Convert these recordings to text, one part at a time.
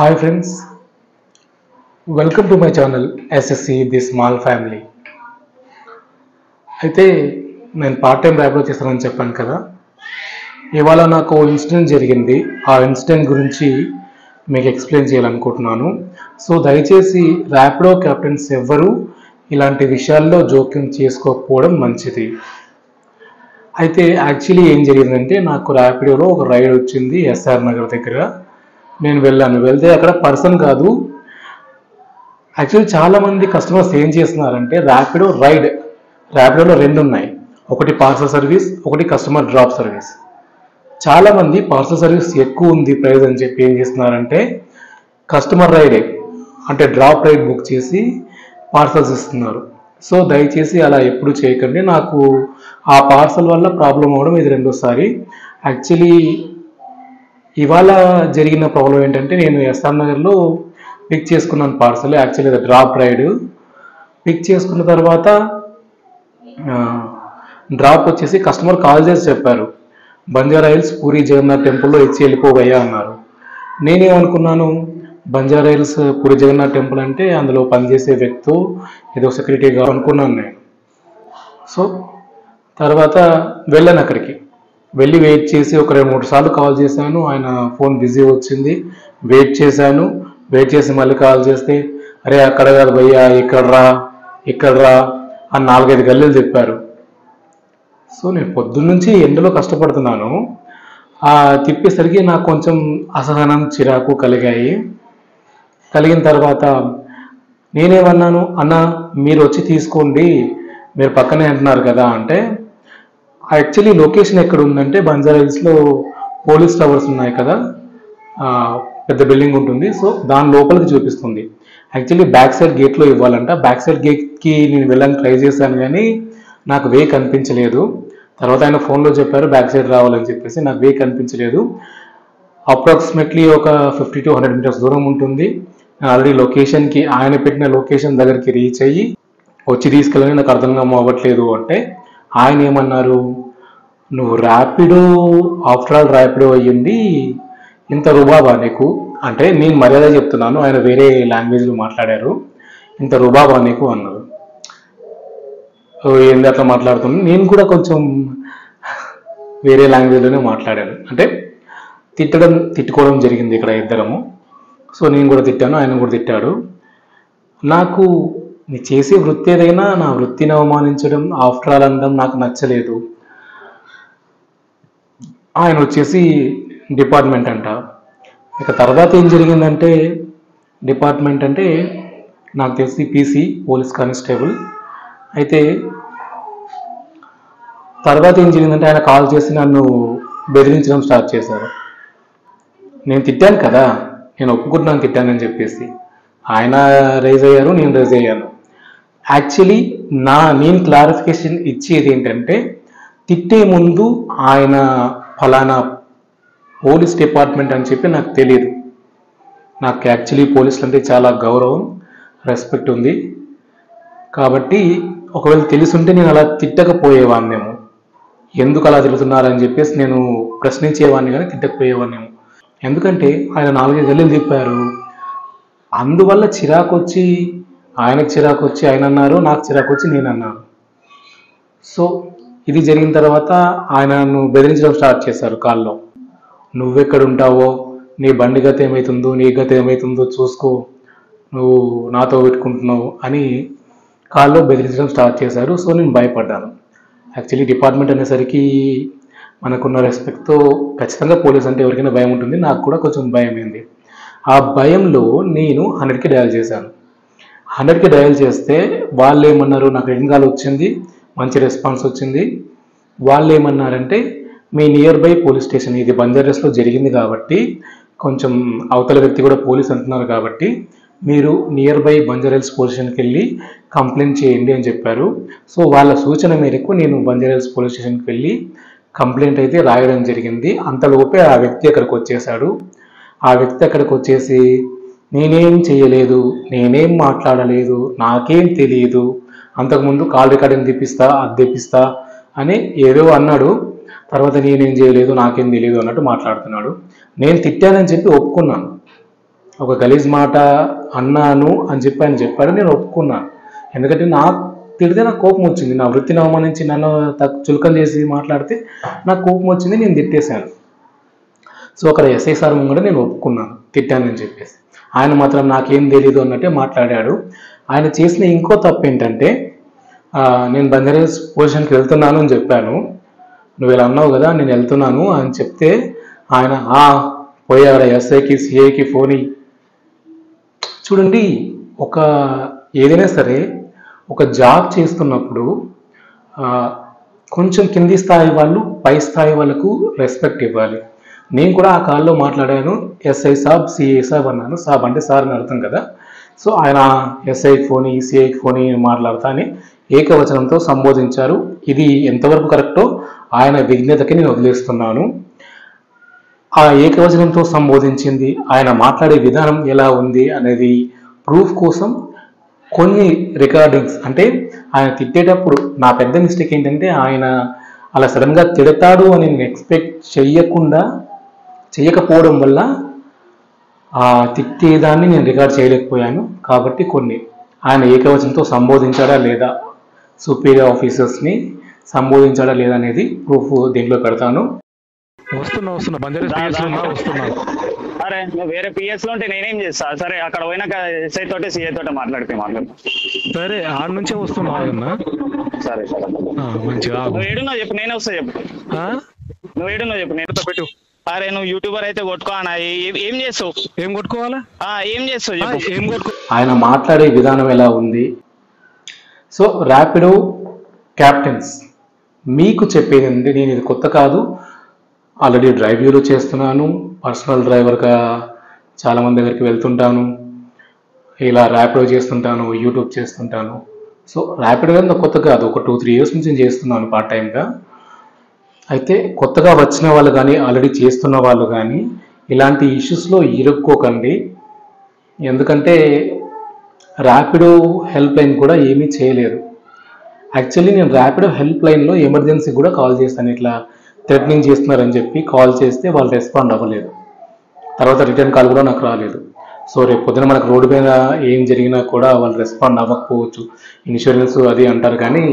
Hi friends, welcome to my channel SSC The Small Family. అయితే నేను part time Rapido చేస్తానని చెప్పాను కదా. ఇవాళ నాకు ఇన్సిడెంట్ జరిగింది. ఆ ఇన్సిడెంట్ గురించి మీకు ఎక్స్ప్లెయిన్ చేయాలనుకుంటున్నాను. సో దయచేసి ర్యాపిడో కెప్టెన్స్ ఎవ్వరూ ఇలాంటి విషయాల్లో జోక్యం చేసుకోకపోవడం మంచిది. అయితే యాక్చువల్లీ ఏం జరిగిందంటే, నాకు ర్యాపిడోలో ఒక రైడ్ వచ్చింది ఎస్ఆర్ నగర్ దగ్గర. నేను వెళ్తే అక్కడ పర్సన్ కాదు, యాక్చువల్లీ చాలామంది కస్టమర్స్ ఏం చేస్తున్నారంటే ర్యాపిడోలో రెండు ఉన్నాయి, ఒకటి పార్సల్ సర్వీస్, ఒకటి కస్టమర్ డ్రాప్ సర్వీస్. చాలామంది పార్సల్ సర్వీస్ ఎక్కువ ఉంది ప్రైస్ అని చెప్పి ఏం చేస్తున్నారంటే కస్టమర్ రైడే అంటే డ్రాప్ రైడ్ బుక్ చేసి పార్సల్స్ ఇస్తున్నారు. సో దయచేసి అలా ఎప్పుడు చేయకండి. నాకు ఆ పార్సల్ వల్ల ప్రాబ్లం అవ్వడం ఇది రెండోసారి. యాక్చువల్లీ ఇవాళ జరిగిన ప్రాబ్లం ఏంటంటే, నేను ఎస్ఆర్ నగర్లో పిక్ చేసుకున్నాను పార్సల్. యాక్చువల్లీ అది డ్రాప్ రైడ్. పిక్ చేసుకున్న తర్వాత డ్రాప్ వచ్చేసి కస్టమర్ కాల్ చేసి చెప్పారు, బంజారా హిల్స్ పూరి జగన్నాథ్ టెంపుల్లో ఇచ్చి వెళ్ళిపోవయ్యా అన్నారు. నేనేమనుకున్నాను, బంజారా హిల్స్ పూరి జగన్నాథ్ టెంపుల్ అంటే అందులో పనిచేసే వ్యక్తి ఏదో సెక్యూరిటీగా అనుకున్నాను నేను. సో తర్వాత వెళ్ళాను, అక్కడికి వెళ్ళి వెయిట్ చేసి ఒక 2-3 సార్లు కాల్ చేశాను. ఆయన ఫోన్ బిజీ వచ్చింది. వెయిట్ చేసి మళ్ళీ కాల్ చేస్తే, అరే అక్కడ కాదు భయ్యా, ఇక్కడ రా అని 4-5 గల్లీలు చెప్పారు. సో నేను పొద్దున్నుంచి ఎండలో కష్టపడుతున్నాను. ఆ తిప్పేసరికి నాకు కొంచెం అసహనం, చిరాకు కలిగిన తర్వాత నేనేమన్నాను, అన్న మీరు వచ్చి తీసుకోండి, మీరు పక్కనే అంటున్నారు కదా అంటే, యాక్చువల్లీ లొకేషన్ ఎక్కడ ఉందంటే బంజారా హిల్స్లో పోలీస్ టవర్స్ ఉన్నాయి కదా, పెద్ద బిల్డింగ్ ఉంటుంది. సో దాని లోపలికి చూపిస్తుంది. యాక్చువల్లీ బ్యాక్ సైడ్ గేట్లో ఇవ్వాలంట. బ్యాక్ సైడ్ గేట్కి నేను వెళ్ళడానికి ట్రై చేశాను, కానీ నాకు వే కనిపించలేదు. తర్వాత ఆయన ఫోన్లో చెప్పారు బ్యాక్ సైడ్ రావాలని చెప్పేసి, నాకు వే కనిపించలేదు. అప్రాక్సిమేట్లీ ఒక 50 to 100 మీటర్స్ దూరం ఉంటుంది. ఆల్రెడీ లొకేషన్కి, ఆయన పెట్టిన లొకేషన్ దగ్గరికి రీచ్ అయ్యి వచ్చి తీసుకెళ్ళని నాకు అర్థం అవ్వట్లేదు అంటే, ఆయన ఏమన్నారు, నువ్వు ర్యాపిడో ఆఫ్టర్ ఆల్ ర్యాపిడో అయ్యింది, ఇంత రుబాబా నీకు అంటే, నేను మర్యాద చెప్తున్నాను, ఆయన వేరే లాంగ్వేజ్లో మాట్లాడారు, ఇంత రుబాబా నీకు అన్నారు. ఏంది అట్లా మాట్లాడుతున్నాను, నేను కూడా కొంచెం వేరే లాంగ్వేజ్లోనే మాట్లాడాను. అంటే తిట్టుకోవడం జరిగింది ఇక్కడ ఇద్దరము. సో నేను కూడా తిట్టాను, ఆయన కూడా తిట్టాడు. నాకు నీ చేసే వృత్తి ఏదైనా నా వృత్తిని అవమానించడం, ఆఫ్టర్ ఆల్ అనడం నాకు నచ్చలేదు. ఆయన వచ్చేసి డిపార్ట్మెంట్ అంట. ఇక తర్వాత ఏం జరిగిందంటే, డిపార్ట్మెంట్ అంటే నాకు తెలిసి పీసీ పోలీస్ కానిస్టేబుల్. అయితే తర్వాత ఏం జరిగిందంటే, ఆయన కాల్ చేసి నన్ను బెదిరించడం స్టార్ట్ చేశారు. నేను తిట్టాను కదా, నేను ఒప్పుకుంటున్నాను తిట్టానని చెప్పేసి. ఆయన రైజ్ అయ్యారు, నేను రైజ్ అయ్యాను. యాక్చువల్లీ నేను క్లారిఫికేషన్ ఇచ్చేది ఏంటంటే, తిట్టే ముందు ఆయన ఫలానా పోలీస్ డిపార్ట్మెంట్ అని చెప్పి నాకు తెలియదు. నాకు యాక్చువల్లీ పోలీసులు అంటే చాలా గౌరవం, రెస్పెక్ట్ ఉంది. కాబట్టి ఒకవేళ తెలుసుంటే నేను అలా తిట్టకపోయేవాడినేమో. ఎందుకు అలా తిడుతున్నారని చెప్పేసి నేను ప్రశ్నించేవాడిని, కానీ తిట్టకపోయేవాడినేమో. ఎందుకంటే ఆయన 4-5 గల్లీలు తిప్పారు. అందువల్ల ఆయనకు చిరాకు వచ్చి ఆయన అన్నారు, నాకు చిరాకు వచ్చి నేను అన్నాను. సో ఇది జరిగిన తర్వాత ఆయన నన్ను బెదిరించడం స్టార్ట్ చేశారు కాల్లో. నువ్వెక్కడ ఉంటావో, నీ బండి గత ఏమవుతుందో, నీ గత ఏమవుతుందో చూసుకో, నువ్వు నాతో పెట్టుకుంటున్నావు అని కాల్లో బెదిరించడం స్టార్ట్ చేశారు. సో నేను భయపడ్డాను. యాక్చువల్లీ డిపార్ట్మెంట్ అనేసరికి మనకున్న రెస్పెక్ట్తో ఖచ్చితంగా పోలీస్ అంటే ఎవరికైనా భయం ఉంటుంది. నాకు కూడా కొంచెం భయం అయింది. ఆ భయంలో నేను 100కి డయల్ చేశాను. 100కి డయల్ చేస్తే వాళ్ళు ఏమన్నారు, నాకు రింగ్ కాల్ వచ్చింది, మంచి రెస్పాన్స్ వచ్చింది. వాళ్ళు ఏమన్నారంటే, మీ నియర్ బై పోలీస్ స్టేషన్, ఇది బంజారా హిల్స్లో జరిగింది కాబట్టి, కొంచెం అవతల వ్యక్తి కూడా పోలీస్ అంటున్నారు కాబట్టి, మీరు near by Banjara hills police స్టేషన్కి వెళ్ళి కంప్లైంట్ చేయండి అని చెప్పారు. సో వాళ్ళ సూచన మేరకు నేను బంజారా హిల్స్ పోలీస్ స్టేషన్కి వెళ్ళి కంప్లైంట్ అయితే రాయడం జరిగింది. అంతలోపే ఆ వ్యక్తి అక్కడికి వచ్చేసాడు. ఆ వ్యక్తి అక్కడికి వచ్చేసి, నేనేం చేయలేదు, నేనేం మాట్లాడలేదు, నాకేం తెలియదు, అంతకుముందు కాల్ రికార్డింగ్ తెప్పిస్తా అని ఏదో అన్నాడు. తర్వాత నేనేం చేయలేదు, నాకేం తెలియదు అన్నట్టు మాట్లాడుతున్నాడు. నేను తిట్టానని చెప్పి ఒప్పుకున్నాను. ఒక గలీజ్ మాట అన్నాను అని చెప్పి ఆయన చెప్పాడు, నేను ఒప్పుకున్నాను. ఎందుకంటే తిడితే నాకు కోపం వచ్చింది, నా వృత్తిని అవమానించి నన్ను చులకన చేసి మాట్లాడితే నాకు కోపం వచ్చింది, నేను తిట్టేశాను. సో అక్కడ ఎస్ఐ సార్ ముంగట నేను ఒప్పుకున్నాను తిట్టానని చెప్పేసి. ఆయన మాత్రం నాకేం తెలీదు అన్నట్టే మాట్లాడాడు. ఆయన చేసిన ఇంకో తప్పు ఏంటంటే, నేను బంజారాస్ పొజిషన్కి వెళ్తున్నాను అని చెప్పాను. నువ్వు ఇలా అన్నావు కదా, నేను వెళ్తున్నాను అని చెప్తే ఆయన పోయాడు ఎస్ఐకి సిఐకి ఫోన్. చూడండి, ఏదైనా సరే ఒక జాబ్ చేస్తున్నప్పుడు కొంచెం కింది స్థాయి వాళ్ళు పై స్థాయి వాళ్ళకు రెస్పెక్ట్ ఇవ్వాలి. నేను కూడా ఆ కాల్లో మాట్లాడాను, ఎస్ఐ సాబ్ సిఐ సాబ్ అన్నాను. సాబ్ అంటే సార్ అని అర్థం కదా. సో ఆయన ఎస్ఐకి ఫోని సిఐకి ఫోని మాట్లాడతా అని ఏకవచనంతో సంబోధించారు. ఇది ఎంతవరకు కరెక్టో ఆయన విజ్ఞతకి నేను వదిలేస్తున్నాను. ఆ ఏకవచనంతో సంబోధించింది, ఆయన మాట్లాడే విధానం ఎలా ఉంది అనేది ప్రూఫ్ కోసం కొన్ని రికార్డింగ్స్, అంటే ఆయన తిట్టేటప్పుడు నా పెద్ద మిస్టేక్ ఏంటంటే, ఆయన అలా సడన్గా తిడతాడు అని నేను ఎక్స్పెక్ట్ చేయకపోవడం వల్ల ఆ తిట్టేదాన్ని నేను రికార్డ్ చేయలేకపోయాను. కాబట్టి కొన్ని ఆయన ఏకవచనంతో సంబోధించాడా లేదా, సుపీరియర్ ఆఫీసర్స్ని సంబోధించాడా లేదా అనేది ప్రూఫ్ దీంట్లో పెడతాను. వస్తున్నా వస్తున్నాను. అరే నువ్వు వేరే పిఎస్ లో ఉంటే నేనేం చేస్తా? సరే అక్కడ పోయినాక ఎస్ఐ తోటే సిఐ తోటే మాట్లాడు. సరే ఆడ నుంచే వస్తున్నా. సరే మంచిగా నువ్వు ఏడున్నా చెప్పు, నేనే వస్తా చెప్పు. నువ్వు ఏడున్నా చెప్పు, నేను పెట్టు. అరే నువ్వు యూట్యూబర్ అయితే కొట్టుకో అన్న. ఏం చేస్తావు? ఏం కొట్టుకోవాలా? ఏం చేస్తావు చెప్పు. ఏం కొట్టుకో. ఆయన మాట్లాడే విధానం ఎలా ఉంది? సో ర్యాపిడో క్యాప్టెన్స్ మీకు చెప్పేది ఏంటంటే, నేను ఇది కొత్త కాదు, ఆల్రెడీ డ్రైవ్యూలు చేస్తున్నాను, పర్సనల్ డ్రైవర్గా చాలామంది దగ్గరికి వెళ్తుంటాను, ఇలా ర్యాపిడో చేస్తుంటాను, యూట్యూబ్ చేస్తుంటాను. సో ర్యాపిడో అనేది కొత్త కాదు, ఒక 2-3 years నుంచి నేను చేస్తున్నాను పార్ట్ టైంగా. అయితే కొత్తగా వచ్చిన వాళ్ళు కానీ ఆల్రెడీ చేస్తున్న వాళ్ళు కానీ ఇలాంటి ఇష్యూస్లో ఇరుక్కోకండి. ఎందుకంటే ర్యాపిడో హెల్ప్ లైన్ కూడా ఏమీ చేయలేరు. యాక్చువల్లీ నేను ర్యాపిడో హెల్ప్ లైన్లో ఎమర్జెన్సీ కూడా కాల్ చేస్తాను, ఇట్లా థ్రెటనింగ్ చేస్తున్నారని చెప్పి కాల్ చేస్తే వాళ్ళు రెస్పాండ్ అవ్వలేదు. తర్వాత రిటర్న్ కాల్ కూడా నాకు రాలేదు. సో రేపు పొద్దున మనకు రోడ్డు మీద ఏం జరిగినా కూడా వాళ్ళు రెస్పాండ్ అవ్వకపోవచ్చు, ఇన్సూరెన్స్ అది అంటారు, కానీ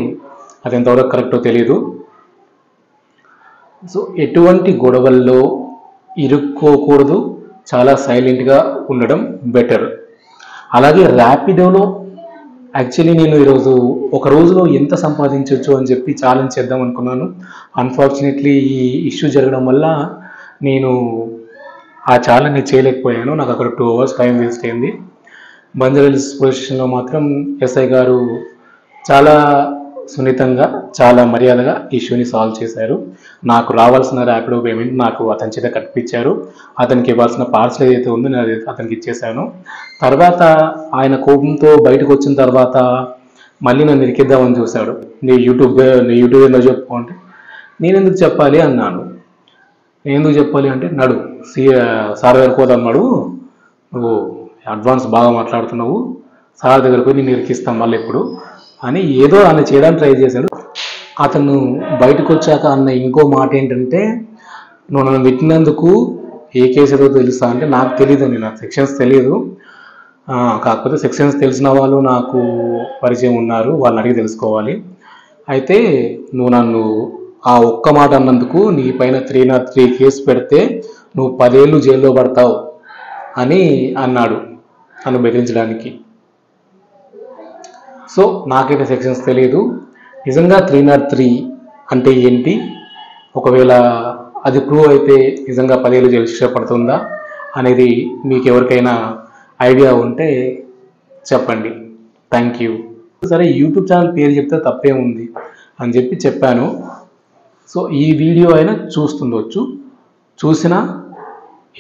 అది ఎంతవరకు కరెక్టో తెలియదు. సో ఎటువంటి గొడవల్లో ఇరుక్కోకూడదు, చాలా సైలెంట్గా ఉండడం బెటర్. అలాగే ర్యాపిడోలో యాక్చువల్లీ నేను ఈరోజు ఒక రోజులో ఎంత సంపాదించవచ్చు అని చెప్పి ఛాలెంజ్ చేద్దాం అనుకున్నాను. అన్ఫార్చునేట్లీ ఈ ఇష్యూ జరగడం వల్ల నేను ఆ ఛాలెంజ్ చేయలేకపోయాను. నాకు అక్కడ 2 hours టైం వేస్ట్ అయింది. బంజారాహిల్స్ పోలీస్ స్టేషన్లో మాత్రం ఎస్ఐ గారు చాలా సున్నితంగా చాలా మర్యాదగా ఇష్యూని సాల్వ్ చేశారు. నాకు రావాల్సిన ర్యాపిడో పేమెంట్ నాకు అతని చేత కట్టించారు. అతనికి ఇవ్వాల్సిన పార్సల్ ఏదైతే ఉందో నేను అతనికి ఇచ్చేసాను. తర్వాత ఆయన కోపంతో బయటకు వచ్చిన తర్వాత మళ్ళీ నన్ను ఇరికిద్దామని చూశాడు. నీ యూట్యూబ్ ఏందో చెప్పు అంటే, నేను ఎందుకు చెప్పాలి అన్నాను. నేను ఎందుకు చెప్పాలి అంటే, నడు సార్ దగ్గరికి పోతాడు, నువ్వు అడ్వాన్స్ బాగా మాట్లాడుతున్నావు, సార్ దగ్గరకు పోయి నేను ఇరికిస్తాం మళ్ళీ ఇప్పుడు అని ఏదో ఆయన చేయడానికి ట్రై చేశాడు. అతను బయటకు వచ్చాక అన్న ఇంకో మాట ఏంటంటే, నువ్వు నన్ను తిట్టినందుకు ఏ కేసు ఏదో తెలుసా అంటే, నాకు తెలియదండి, నాకు సెక్షన్స్ తెలియదు, కాకపోతే సెక్షన్స్ తెలిసిన వాళ్ళు నాకు పరిచయం ఉన్నారు, వాళ్ళని అడిగి తెలుసుకోవాలి. అయితే నువ్వు నన్ను ఆ ఒక్క మాట అన్నందుకు నీ పైన 303 కేసు పెడితే నువ్వు 10 ఏళ్ళు జైల్లో పడతావు అని అన్నాడు నన్ను బెదిరించడానికి. సో నాకైతే సెక్షన్స్ తెలియదు. నిజంగా 303 అంటే ఏంటి, ఒకవేళ అది ప్రూవ్ అయితే నిజంగా 10 ఏళ్ళు జైలు శిక్ష పడుతుందా అనేది మీకు ఎవరికైనా ఐడియా ఉంటే చెప్పండి. Thank you. సరే యూట్యూబ్ ఛానల్ పేరు చెప్తే తప్పే ఉంది అని చెప్పాను. సో ఈ వీడియో అయినా చూస్తుండొచ్చు, చూసినా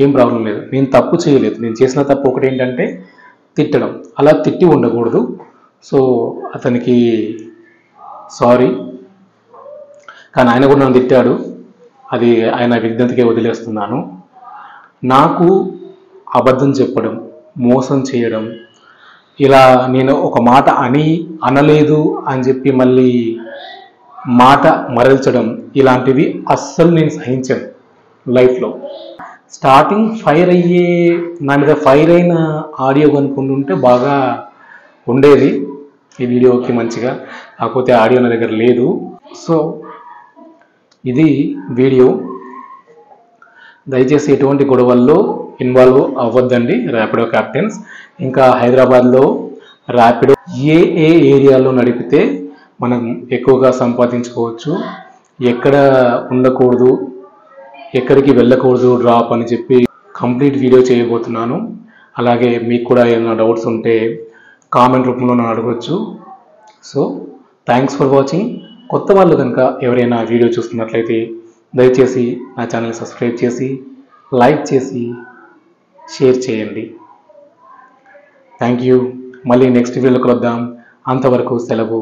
ఏం ప్రాబ్లం లేదు. నేను తప్పు చేయలేదు. నేను చేసిన తప్పు ఒకటి ఏంటంటే తిట్టడం. అలా తిట్టి ఉండకూడదు. సో అతనికి సారీ, కానీ ఆయన కూడా నన్ను తిట్టాడు, అది ఆయన విజ్ఞతకే వదిలేస్తున్నాను. నాకు అబద్ధం చెప్పడం, మోసం చేయడం, ఇలా నేను ఒక మాట అనలేదు అని చెప్పి మళ్ళీ మాట మరల్చడం, ఇలాంటివి అస్సలు నేను సహించను లైఫ్లో. స్టార్టింగ్ ఫైర్ అయ్యే నా మీద ఫైర్ అయిన ఆడియో కనుక్కుంటుంటే బాగా ఉండేది ఈ వీడియోకి మంచిగా, కాకపోతే ఆడియో నా దగ్గర లేదు. సో ఇది వీడియో. దయచేసి ఎటువంటి గొడవల్లో ఇన్వాల్వ్ అవ్వద్దండి ర్యాపిడో క్యాప్టెన్స్. ఇంకా హైదరాబాద్లో ర్యాపిడో ఏ ఏరియాలో నడిపితే మనం ఎక్కువగా సంపాదించుకోవచ్చు, ఎక్కడ ఉండకూడదు, ఎక్కడికి వెళ్ళకూడదు డ్రాప్ అని చెప్పి కంప్లీట్ వీడియో చేయబోతున్నాను. అలాగే మీకు కూడా ఏమైనా డౌట్స్ ఉంటే కామెంట్ రూపంలో నన్ను అడగవచ్చు. So thanks for watching. కొత్త వాళ్ళు కనుక ఎవరైనా వీడియో చూస్తున్నట్లయితే దయచేసి నా ఛానల్ సబ్స్క్రైబ్ చేసి లైక్ చేసి షేర్ చేయండి. Thank you. మళ్ళీ నెక్స్ట్ వీడియోలో కలుద్దాం. అంతవరకు సెలవు.